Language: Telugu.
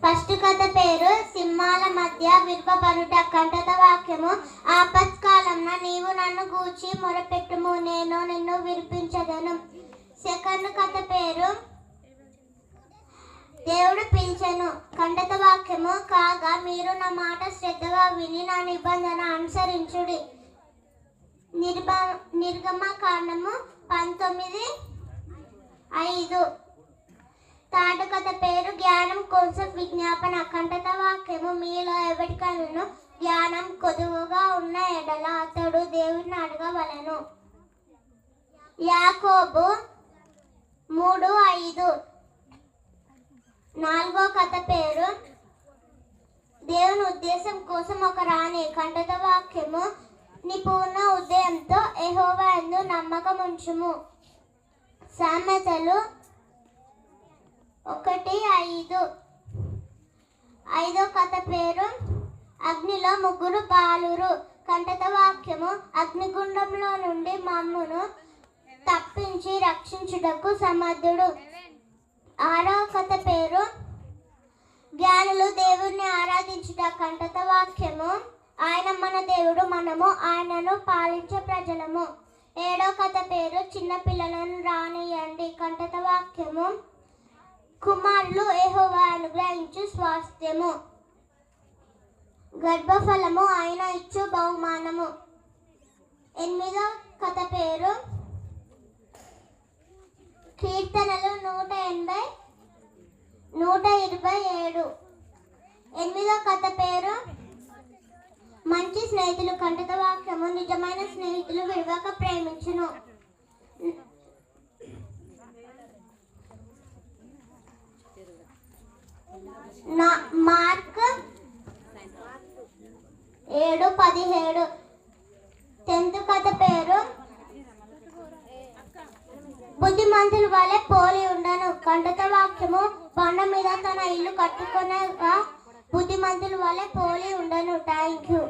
ఫస్ట్ కథ పేరు సింహాల మధ్య విరుపబడుట. కంటత వాక్యము ఆపత్కాలంన నీవు నన్ను గూర్చి మొరపెట్టుము, నేను నిన్ను విడిపించదను. సెకండ్ కథ పేరు దేవుడు పిలిచెను. కంటత వాక్యము కాగా మీరు నా మాట శ్రద్ధగా విని నా నిబంధన అనుసరించుడి. నిర్గమకాండము 19:5. తాడు కథ పేరు జ్ఞానం కోసం విజ్ఞాపన. కంటత వాక్యము మీలో ఎవరికైనా జ్ఞానం కొదువుగా ఉన్న ఎడల అతడు దేవుడిని అడగవలెను. యాకోబు 3:5. నాలుగో కథ పేరు దేవుని ఉద్దేశం కోసం ఒక రాణి. కంటత వాక్యము నీ పూర్ణ ఉదయంతో యెహోవా యందు నమ్మకం ఉంచుము. సామెతలు 1:5. ఐదో కథ పేరు అగ్నిలో ముగ్గురు బాలురు. కంటత వాక్యము అగ్నిగుండంలో నుండి మమ్మును తప్పించి రక్షించుటకు సమర్థుడు. ఆరో కథ పేరు జ్ఞానులు దేవుణ్ణి ఆరాధించుట. కంటత వాక్యము ఆయన మన దేవుడు, మనము ఆయనను పాలించే ప్రజలము. ఏడో కథ పేరు చిన్న పిల్లలను రానియండి. కంటత వాక్యము కుమారులు యెహోవా అనుగ్రహించు స్వాస్థ్యము, గర్భఫలము ఆయన ఇచ్చు బహుమానము. ఎనిమిదో కథ పేరు కీర్తనలు 127. ఎనిమిదో కథ పేరు మంచి స్నేహితులు. కంటత వాక్యము నిజమైన స్నేహితులు విడవక ప్రేమించును. మార్క్ 7:17. 10th కథ పేరు బుద్ధిమంతుల వలె పోలి ఉండను. కంటత వాక్యము బండ మీద తన ఇల్లు కట్టుకునే బుద్ధిమంతుల వలె పోలి ఉండను. Thank you.